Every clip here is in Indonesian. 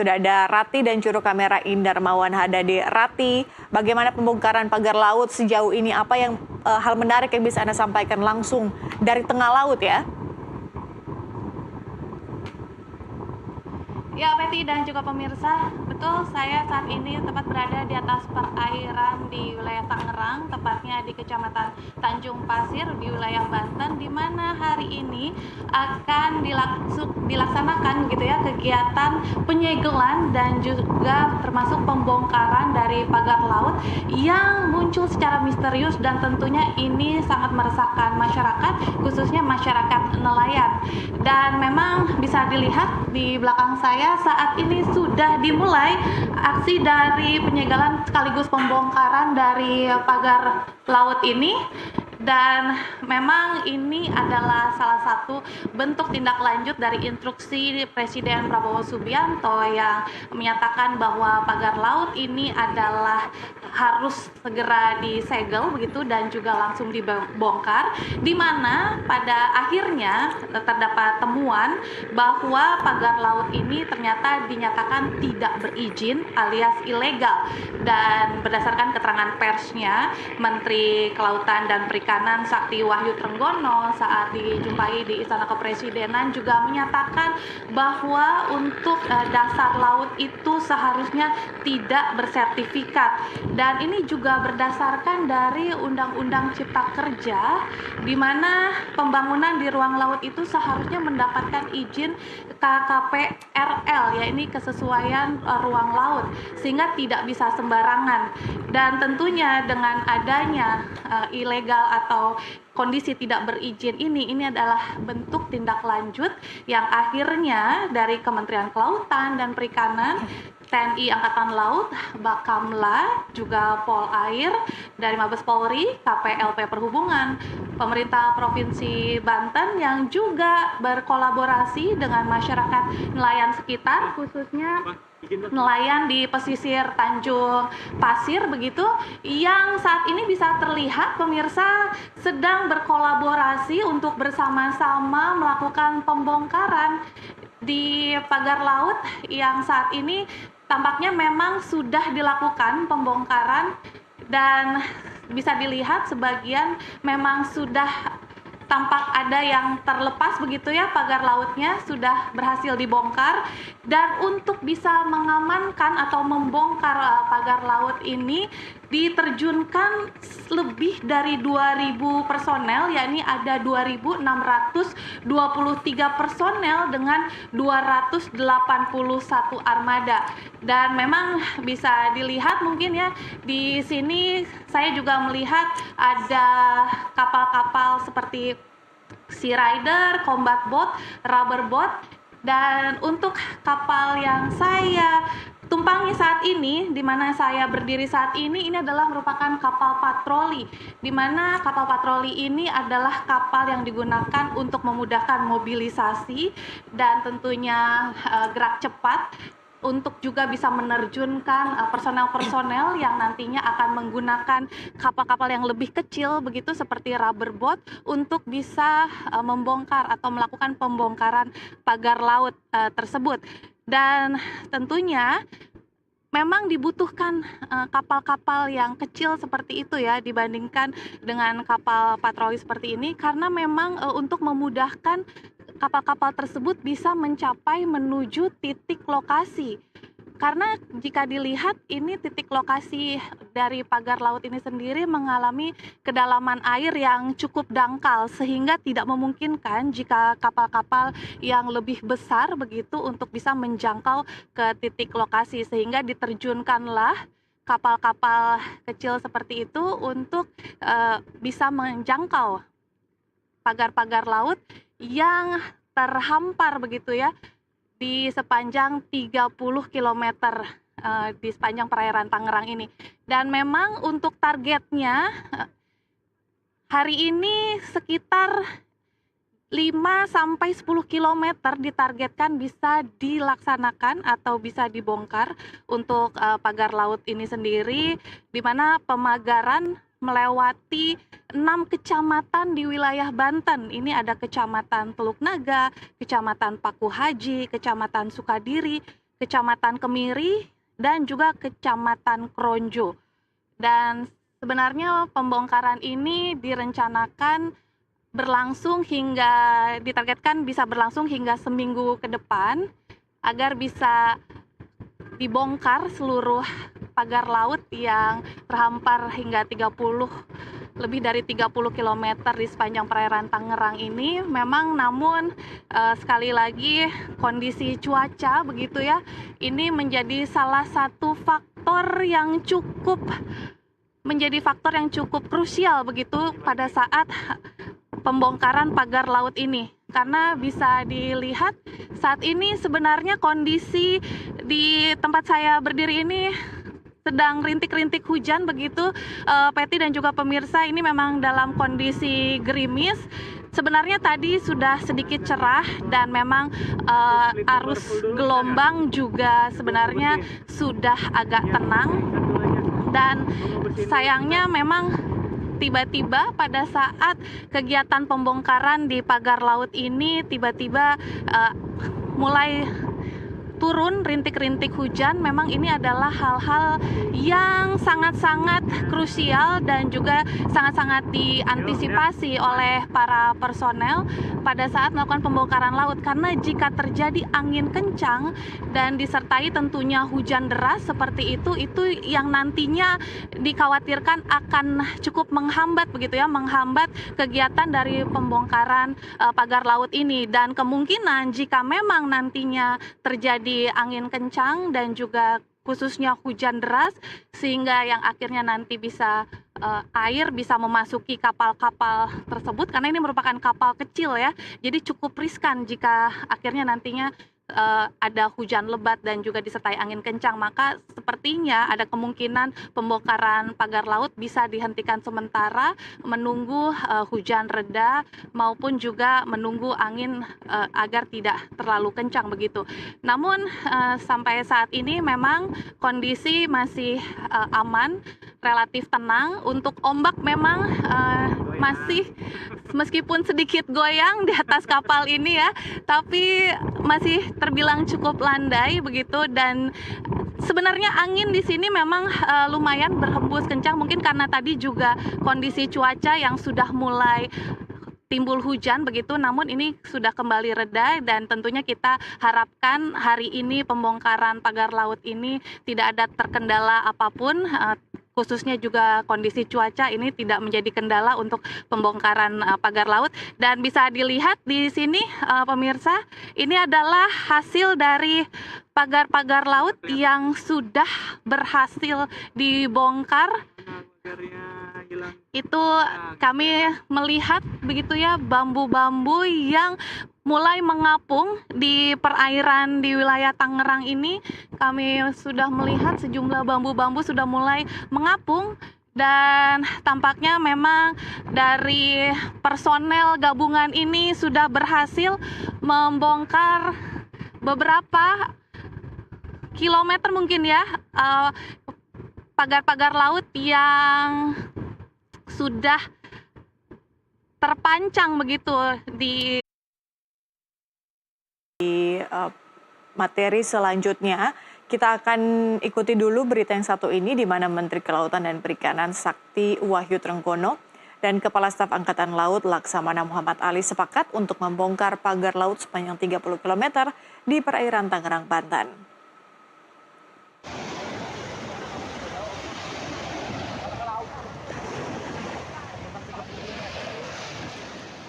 Sudah ada Rati dan juru kamera Indar Mawan Hadadi. Rati, bagaimana pembongkaran pagar laut sejauh ini? Apa yang hal menarik yang bisa Anda sampaikan langsung dari tengah laut ya? Ya, Betty dan juga pemirsa, betul saya saat ini tepat berada di atas perairan di wilayah Tangerang, tepatnya di Kecamatan Tanjung Pasir di wilayah Banten, di mana hari ini akan dilaksanakan gitu ya kegiatan penyegelan dan juga termasuk pembongkaran dari pagar laut yang muncul secara misterius dan tentunya ini sangat meresahkan masyarakat, khususnya masyarakat nelayan. Dan memang bisa dilihat di belakang saya saat ini sudah dimulai aksi dari penyegelan sekaligus pembongkaran dari pagar laut ini. Dan memang ini adalah salah satu bentuk tindak lanjut dari instruksi Presiden Prabowo Subianto yang menyatakan bahwa pagar laut ini adalah harus segera disegel begitu dan juga langsung dibongkar, di mana pada akhirnya terdapat temuan bahwa pagar laut ini ternyata dinyatakan tidak berizin alias ilegal. Dan berdasarkan keterangan persnya, Menteri Kelautan dan Perikanan Sakti Wahyu Trenggono saat dijumpai di Istana Kepresidenan juga menyatakan bahwa untuk dasar laut itu seharusnya tidak bersertifikat. Dan ini juga berdasarkan dari Undang-Undang Cipta Kerja, di mana pembangunan di ruang laut itu seharusnya mendapatkan izin KKPRL, ya ini kesesuaian ruang laut, sehingga tidak bisa sembarangan. Dan tentunya dengan adanya ilegal atau kondisi tidak berizin ini adalah bentuk tindak lanjut yang akhirnya dari Kementerian Kelautan dan Perikanan, TNI Angkatan Laut, Bakamla, juga Polair, dari Mabes Polri, KPLP Perhubungan, pemerintah Provinsi Banten yang juga berkolaborasi dengan masyarakat nelayan sekitar, khususnya nelayan di pesisir Tanjung Pasir begitu, yang saat ini bisa terlihat pemirsa sedang berkolaborasi untuk bersama-sama melakukan pembongkaran di pagar laut yang saat ini tampaknya memang sudah dilakukan pembongkaran. Dan bisa dilihat sebagian memang sudah tampak ada yang terlepas begitu ya, pagar lautnya sudah berhasil dibongkar. Dan untuk bisa mengamankan atau membongkar pagar laut ini diterjunkan lebih dari 2.000 personel, yakni ada 2.623 personel dengan 281 armada. Dan memang bisa dilihat mungkin ya di sini saya juga melihat ada kapal-kapal seperti Sea Rider, Combat Boat, Rubber Boat. Dan untuk kapal yang saya tumpangi saat ini, di mana saya berdiri saat ini adalah merupakan kapal patroli, di mana kapal patroli ini adalah kapal yang digunakan untuk memudahkan mobilisasi dan tentunya gerak cepat, untuk juga bisa menerjunkan personel-personel yang nantinya akan menggunakan kapal-kapal yang lebih kecil begitu seperti rubber boat untuk bisa membongkar atau melakukan pembongkaran pagar laut tersebut. Dan tentunya memang dibutuhkan kapal-kapal yang kecil seperti itu ya dibandingkan dengan kapal patroli seperti ini, karena memang untuk memudahkan kapal-kapal tersebut bisa mencapai menuju titik lokasi. Karena jika dilihat ini titik lokasi dari pagar laut ini sendiri mengalami kedalaman air yang cukup dangkal, sehingga tidak memungkinkan jika kapal-kapal yang lebih besar begitu untuk bisa menjangkau ke titik lokasi, sehingga diterjunkanlah kapal-kapal kecil seperti itu untuk bisa menjangkau pagar-pagar laut yang terhampar begitu ya di sepanjang 30 km di sepanjang perairan Tangerang ini. Dan memang untuk targetnya hari ini sekitar 5-10 km ditargetkan bisa dilaksanakan atau bisa dibongkar untuk pagar laut ini sendiri, di mana pemagaran melewati 6 kecamatan di wilayah Banten. Ini ada Kecamatan Teluk Naga, Kecamatan Paku Haji, Kecamatan Sukadiri, Kecamatan Kemiri, dan juga Kecamatan Kronjo. Dan sebenarnya pembongkaran ini direncanakan ditargetkan bisa berlangsung hingga seminggu ke depan agar bisa dibongkar seluruh pagar laut yang terhampar hingga lebih dari 30 km di sepanjang perairan Tangerang ini. Memang namun sekali lagi kondisi cuaca begitu ya, ini menjadi salah satu faktor yang cukup krusial begitu pada saat pembongkaran pagar laut ini. Karena bisa dilihat saat ini sebenarnya kondisi di tempat saya berdiri ini sedang rintik-rintik hujan begitu, Peti dan juga pemirsa, ini memang dalam kondisi gerimis. Sebenarnya tadi sudah sedikit cerah dan memang arus gelombang juga sebenarnya sudah agak tenang. Dan sayangnya memang tiba-tiba pada saat kegiatan pembongkaran di pagar laut ini tiba-tiba mulai turun rintik-rintik hujan. Memang ini adalah hal-hal yang sangat-sangat krusial dan juga sangat-sangat diantisipasi oleh para personel pada saat melakukan pembongkaran laut, karena jika terjadi angin kencang dan disertai tentunya hujan deras seperti itu yang nantinya dikhawatirkan akan cukup menghambat kegiatan dari pembongkaran pagar laut ini. Dan kemungkinan jika memang nantinya terjadi angin kencang dan juga khususnya hujan deras sehingga yang akhirnya nanti bisa air bisa memasuki kapal-kapal tersebut, karena ini merupakan kapal kecil ya, jadi cukup riskan jika akhirnya nantinya ada hujan lebat dan juga disertai angin kencang, maka sepertinya ada kemungkinan pembongkaran pagar laut bisa dihentikan sementara menunggu hujan reda maupun juga menunggu angin agar tidak terlalu kencang begitu. Namun sampai saat ini memang kondisi masih aman, relatif tenang. Untuk ombak memang masih meskipun sedikit goyang di atas kapal ini ya, tapi masih terbilang cukup landai begitu. Dan sebenarnya angin di sini memang lumayan berhembus kencang, mungkin karena tadi juga kondisi cuaca yang sudah mulai timbul hujan begitu, namun ini sudah kembali reda dan tentunya kita harapkan hari ini pembongkaran pagar laut ini tidak ada terkendala apapun, khususnya juga kondisi cuaca ini tidak menjadi kendala untuk pembongkaran pagar laut. Dan bisa dilihat di sini pemirsa, ini adalah hasil dari pagar-pagar laut yang sudah berhasil dibongkar. Itu kami melihat begitu ya, bambu-bambu yang mulai mengapung di perairan di wilayah Tangerang ini. Kami sudah melihat sejumlah bambu-bambu sudah mulai mengapung dan tampaknya memang dari personel gabungan ini sudah berhasil membongkar beberapa kilometer mungkin ya, pagar-pagar laut yang sudah terpancang begitu di materi selanjutnya. Kita akan ikuti dulu berita yang satu ini, di mana Menteri Kelautan dan Perikanan Sakti Wahyu Trenggono dan Kepala Staf Angkatan Laut Laksamana Muhammad Ali sepakat untuk membongkar pagar laut sepanjang 30 km di perairan Tangerang, Banten.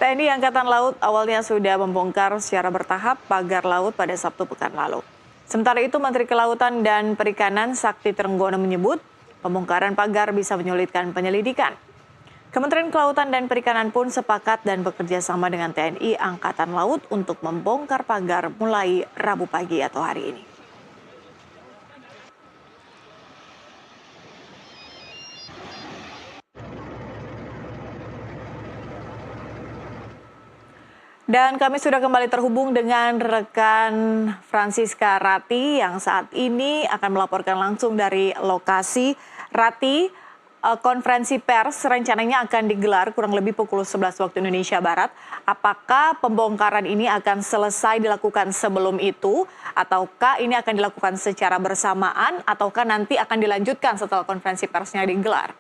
TNI Angkatan Laut awalnya sudah membongkar secara bertahap pagar laut pada Sabtu pekan lalu. Sementara itu, Menteri Kelautan dan Perikanan Sakti Trenggono menyebut pembongkaran pagar bisa menyulitkan penyelidikan. Kementerian Kelautan dan Perikanan pun sepakat dan bekerja sama dengan TNI Angkatan Laut untuk membongkar pagar mulai Rabu pagi atau hari ini. Dan kami sudah kembali terhubung dengan rekan Francisca Rati yang saat ini akan melaporkan langsung dari lokasi. Rati, konferensi pers rencananya akan digelar kurang lebih pukul 11 waktu Indonesia Barat. Apakah pembongkaran ini akan selesai dilakukan sebelum itu, ataukah ini akan dilakukan secara bersamaan, ataukah nanti akan dilanjutkan setelah konferensi persnya digelar?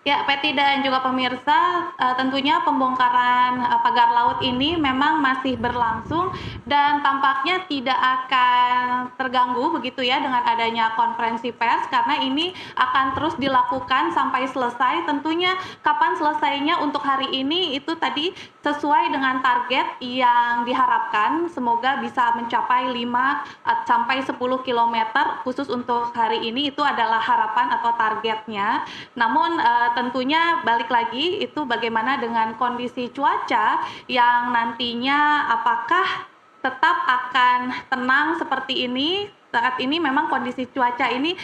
Ya, Peti dan juga pemirsa, tentunya pembongkaran pagar laut ini memang masih berlangsung dan tampaknya tidak akan terganggu begitu ya dengan adanya konferensi pers, karena ini akan terus dilakukan sampai selesai. Tentunya kapan selesainya untuk hari ini itu tadi sesuai dengan target yang diharapkan, semoga bisa mencapai 5 sampai 10 kilometer khusus untuk hari ini, itu adalah harapan atau targetnya. Namun tentunya balik lagi itu bagaimana dengan kondisi cuaca yang nantinya apakah tetap akan tenang seperti ini. Saat ini memang kondisi cuaca ini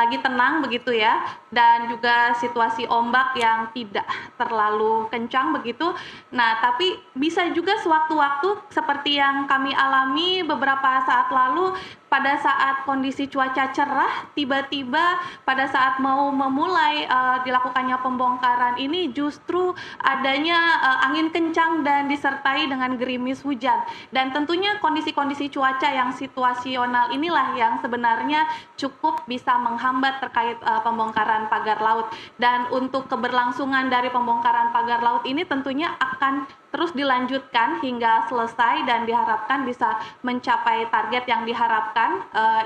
lagi tenang begitu ya, dan juga situasi ombak yang tidak terlalu kencang begitu. Nah, tapi bisa juga sewaktu-waktu seperti yang kami alami beberapa saat lalu, pada saat kondisi cuaca cerah, tiba-tiba pada saat mau memulai dilakukannya pembongkaran ini justru adanya angin kencang dan disertai dengan gerimis hujan. Dan tentunya kondisi-kondisi cuaca yang situasional inilah yang sebenarnya cukup bisa menghambat terkait pembongkaran pagar laut. Dan untuk keberlangsungan dari pembongkaran pagar laut ini tentunya akan terus dilanjutkan hingga selesai dan diharapkan bisa mencapai target yang diharapkan.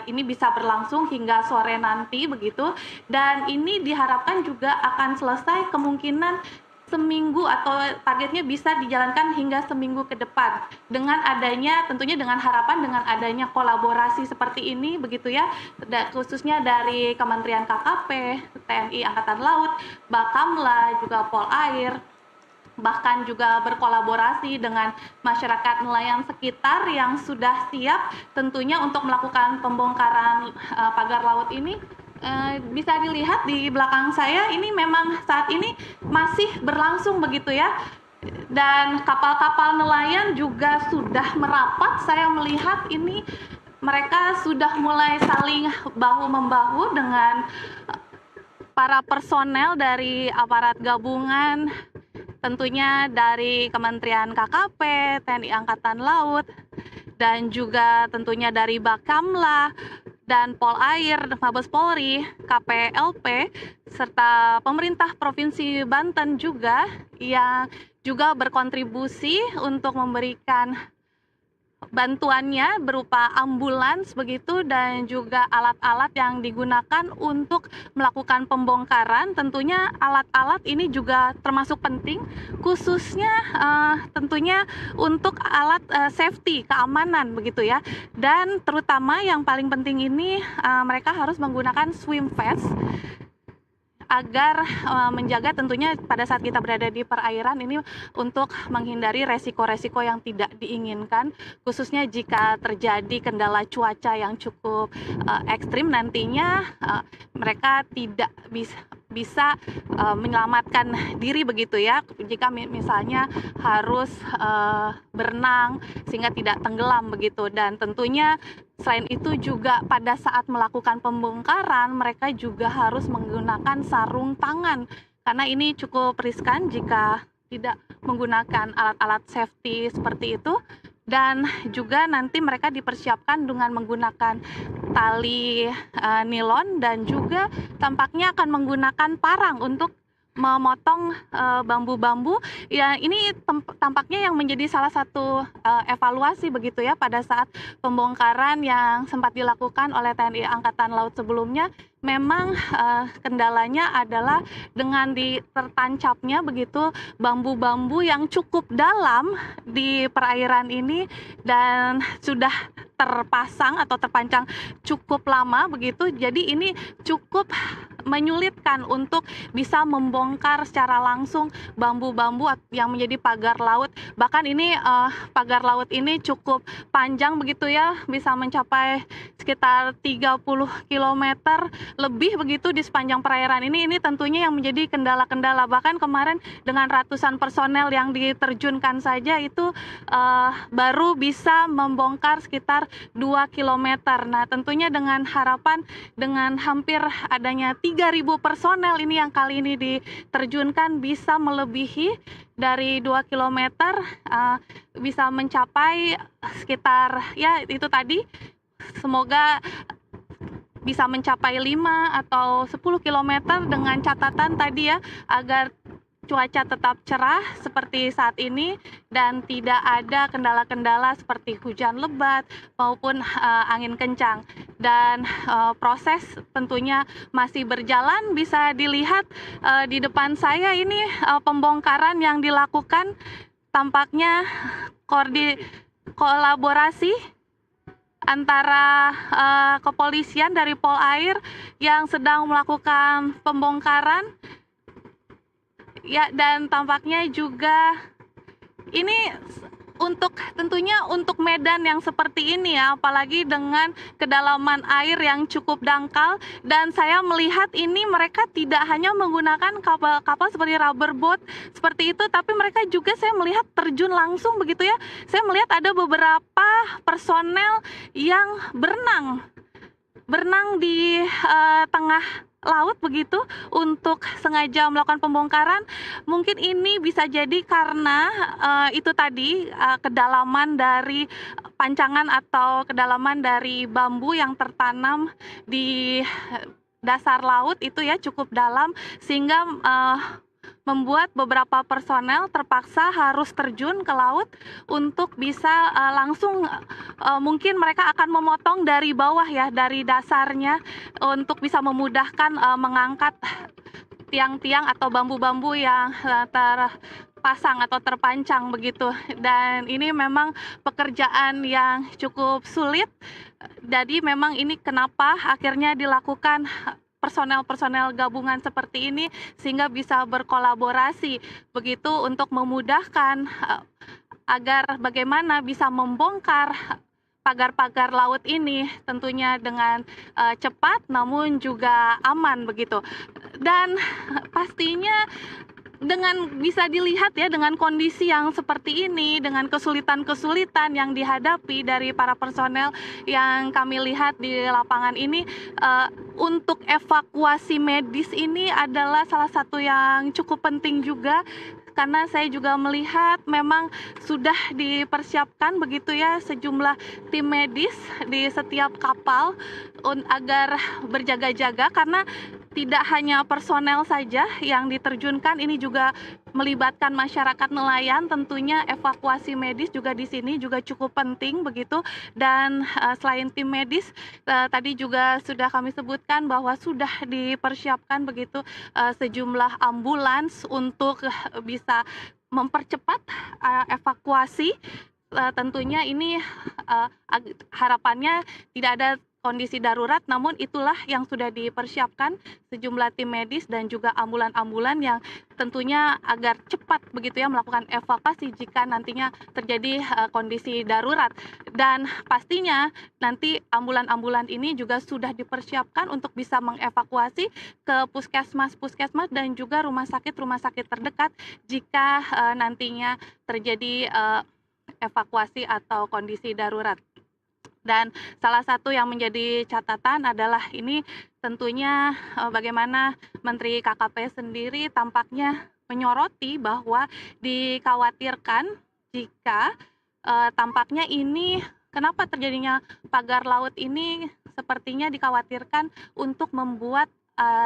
Ini bisa berlangsung hingga sore nanti begitu, dan ini diharapkan juga akan selesai kemungkinan seminggu atau targetnya bisa dijalankan hingga seminggu ke depan dengan adanya, tentunya dengan harapan dengan adanya kolaborasi seperti ini begitu ya, khususnya dari Kementerian KKP, TNI Angkatan Laut, Bakamla, juga Polair, bahkan juga berkolaborasi dengan masyarakat nelayan sekitar yang sudah siap tentunya untuk melakukan pembongkaran pagar laut ini. Bisa dilihat di belakang saya ini memang saat ini masih berlangsung begitu ya, dan kapal-kapal nelayan juga sudah merapat. Saya melihat ini mereka sudah mulai saling bahu-membahu dengan para personel dari aparat gabungan, tentunya dari Kementerian KKP, TNI Angkatan Laut, dan juga tentunya dari Bakamla dan Polair, Mabes Polri, KPLP, serta pemerintah Provinsi Banten juga yang juga berkontribusi untuk memberikan bantuannya berupa ambulans begitu, dan juga alat-alat yang digunakan untuk melakukan pembongkaran. Tentunya alat-alat ini juga termasuk penting, khususnya tentunya untuk alat safety, keamanan begitu ya, dan terutama yang paling penting ini mereka harus menggunakan swim vest agar menjaga tentunya pada saat kita berada di perairan ini untuk menghindari resiko-resiko yang tidak diinginkan, khususnya jika terjadi kendala cuaca yang cukup ekstrim nantinya mereka tidak bisa menyelamatkan diri begitu ya, jika misalnya harus berenang sehingga tidak tenggelam begitu. Dan tentunya selain itu juga pada saat melakukan pembongkaran mereka juga harus menggunakan sarung tangan, karena ini cukup riskan jika tidak menggunakan alat-alat safety seperti itu. Dan juga nanti mereka dipersiapkan dengan menggunakan tali nilon, dan juga tampaknya akan menggunakan parang untuk memotong bambu-bambu. Ya, ini tampaknya yang menjadi salah satu evaluasi begitu ya pada saat pembongkaran yang sempat dilakukan oleh TNI Angkatan Laut sebelumnya. Memang kendalanya adalah dengan tertancapnya begitu bambu-bambu yang cukup dalam di perairan ini dan sudah terpasang atau terpancang cukup lama begitu. Jadi ini cukup menyulitkan untuk bisa membongkar secara langsung bambu-bambu yang menjadi pagar laut. Bahkan ini pagar laut ini cukup panjang begitu ya, bisa mencapai sekitar 30 km lebih begitu di sepanjang perairan ini. Ini tentunya yang menjadi kendala-kendala. Bahkan kemarin dengan ratusan personel yang diterjunkan saja itu baru bisa membongkar sekitar 2 km. Nah, tentunya dengan harapan dengan hampir adanya 3.000 personel ini yang kali ini diterjunkan bisa melebihi dari 2 km, bisa mencapai sekitar ya itu tadi, semoga bisa mencapai 5 atau 10 km dengan catatan tadi ya, agar cuaca tetap cerah seperti saat ini dan tidak ada kendala-kendala seperti hujan lebat maupun angin kencang. Dan proses tentunya masih berjalan, bisa dilihat di depan saya ini pembongkaran yang dilakukan, tampaknya kolaborasi antara kepolisian dari Polair yang sedang melakukan pembongkaran. Ya, dan tampaknya juga ini tentunya untuk medan yang seperti ini ya, apalagi dengan kedalaman air yang cukup dangkal, dan saya melihat ini mereka tidak hanya menggunakan kapal-kapal seperti rubber boat seperti itu, tapi mereka juga saya melihat terjun langsung begitu ya. Saya melihat ada beberapa personel yang berenang di tengah laut begitu untuk sengaja melakukan pembongkaran. Mungkin ini bisa jadi karena itu tadi kedalaman dari pancangan atau kedalaman dari bambu yang tertanam di dasar laut itu ya cukup dalam, sehingga membuat beberapa personel terpaksa harus terjun ke laut untuk bisa langsung mungkin mereka akan memotong dari bawah ya, dari dasarnya, untuk bisa memudahkan mengangkat tiang-tiang atau bambu-bambu yang terpasang atau terpancang begitu. Dan ini memang pekerjaan yang cukup sulit. Jadi memang ini kenapa akhirnya dilakukan personel-personel gabungan seperti ini, sehingga bisa berkolaborasi begitu untuk memudahkan agar bagaimana bisa membongkar pagar-pagar laut ini tentunya dengan cepat namun juga aman begitu. Dan pastinya dengan bisa dilihat ya, dengan kondisi yang seperti ini, dengan kesulitan-kesulitan yang dihadapi dari para personel yang kami lihat di lapangan ini, untuk evakuasi medis ini adalah salah satu yang cukup penting juga, karena saya juga melihat memang sudah dipersiapkan begitu ya sejumlah tim medis di setiap kapal agar berjaga-jaga, karena tidak hanya personel saja yang diterjunkan, ini juga melibatkan masyarakat nelayan. Tentunya evakuasi medis juga di sini juga cukup penting begitu. Dan selain tim medis, tadi juga sudah kami sebutkan bahwa sudah dipersiapkan begitu sejumlah ambulans untuk bisa mempercepat evakuasi. Tentunya ini harapannya tidak ada kondisi darurat, namun itulah yang sudah dipersiapkan sejumlah tim medis dan juga ambulan-ambulan yang tentunya agar cepat begitu ya melakukan evakuasi jika nantinya terjadi kondisi darurat. Dan pastinya nanti ambulan-ambulan ini juga sudah dipersiapkan untuk bisa mengevakuasi ke puskesmas dan juga rumah sakit terdekat jika nantinya terjadi evakuasi atau kondisi darurat. Dan salah satu yang menjadi catatan adalah ini tentunya bagaimana Menteri KKP sendiri tampaknya menyoroti bahwa dikhawatirkan jika tampaknya ini kenapa terjadinya pagar laut ini, sepertinya dikhawatirkan untuk membuat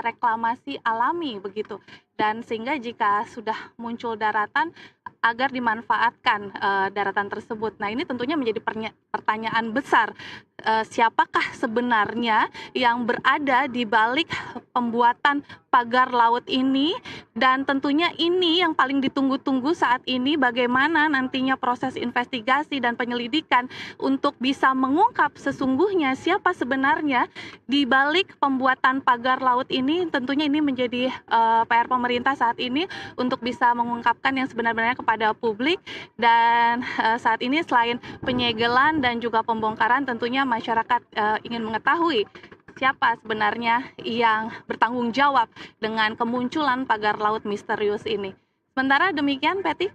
reklamasi alami begitu, dan sehingga jika sudah muncul daratan agar dimanfaatkan daratan tersebut. Nah, ini tentunya menjadi pertanyaan besar siapakah sebenarnya yang berada di balik pembuatan pagar laut ini, dan tentunya ini yang paling ditunggu-tunggu saat ini, bagaimana nantinya proses investigasi dan penyelidikan untuk bisa mengungkap sesungguhnya siapa sebenarnya di balik pembuatan pagar laut ini. Tentunya ini menjadi PR pemerintah saat ini untuk bisa mengungkapkan yang sebenarnya kepada publik, dan saat ini selain penyegelan dan juga pembongkaran, tentunya masyarakat ingin mengetahui siapa sebenarnya yang bertanggung jawab dengan kemunculan pagar laut misterius ini. Sementara demikian, Peti.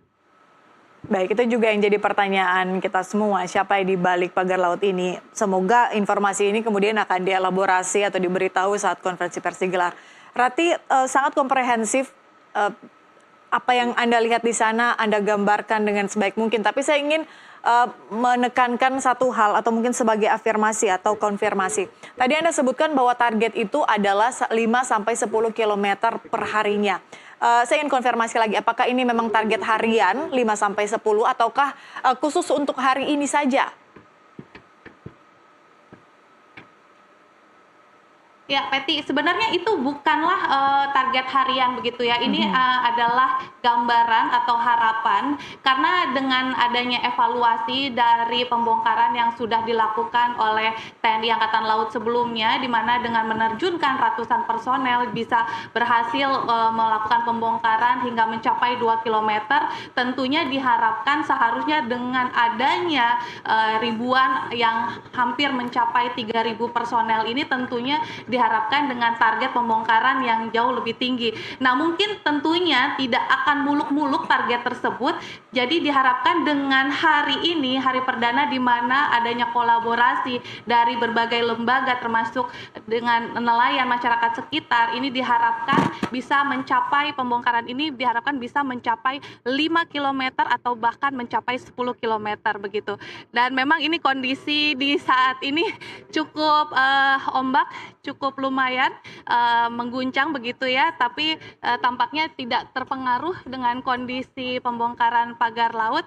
Baik, itu juga yang jadi pertanyaan kita semua, siapa yang di balik pagar laut ini. Semoga informasi ini kemudian akan dielaborasi atau diberitahu saat konferensi pers digelar. Rati, sangat komprehensif apa yang Anda lihat di sana, Anda gambarkan dengan sebaik mungkin. Tapi saya ingin menekankan satu hal atau mungkin sebagai afirmasi atau konfirmasi. Tadi Anda sebutkan bahwa target itu adalah 5-10 km per harinya. Saya ingin konfirmasi lagi, apakah ini memang target harian 5-10 ataukah khusus untuk hari ini saja? Ya, Peti, sebenarnya itu bukanlah target harian begitu ya. Ini adalah gambaran atau harapan, karena dengan adanya evaluasi dari pembongkaran yang sudah dilakukan oleh TNI Angkatan Laut sebelumnya, di mana dengan menerjunkan ratusan personel bisa berhasil melakukan pembongkaran hingga mencapai 2 km. Tentunya diharapkan seharusnya dengan adanya ribuan yang hampir mencapai 3.000 personel ini, tentunya diharapkan dengan target pembongkaran yang jauh lebih tinggi. Nah, mungkin tentunya tidak akan muluk-muluk target tersebut. Jadi diharapkan dengan hari ini, hari perdana di mana adanya kolaborasi dari berbagai lembaga termasuk dengan nelayan masyarakat sekitar, ini diharapkan bisa mencapai, pembongkaran ini diharapkan bisa mencapai 5 km atau bahkan mencapai 10 km begitu. Dan memang ini kondisi di saat ini cukup ombak, cukup lumayan mengguncang begitu ya, tapi tampaknya tidak terpengaruh dengan kondisi pembongkaran pagar laut.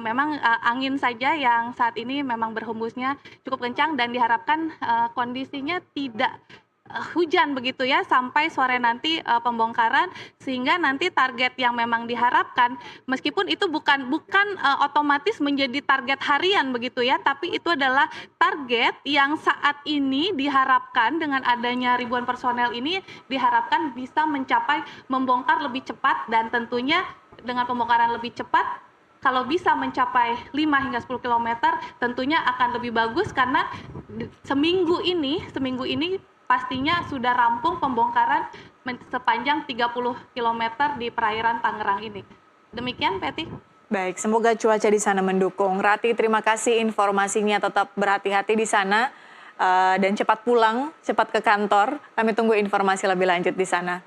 Memang angin saja yang saat ini memang berhembusnya cukup kencang, dan diharapkan kondisinya tidak hujan begitu ya sampai sore nanti pembongkaran, sehingga nanti target yang memang diharapkan, meskipun itu bukan otomatis menjadi target harian begitu ya, tapi itu adalah target yang saat ini diharapkan dengan adanya ribuan personel ini diharapkan bisa mencapai membongkar lebih cepat, dan tentunya dengan pembongkaran lebih cepat kalau bisa mencapai 5 hingga 10 km tentunya akan lebih bagus, karena seminggu ini pastinya sudah rampung pembongkaran sepanjang 30 km di perairan Tangerang ini. Demikian, Peti. Baik, semoga cuaca di sana mendukung. Rati, terima kasih informasinya, tetap berhati-hati di sana dan cepat pulang, cepat ke kantor. Kami tunggu informasi lebih lanjut di sana.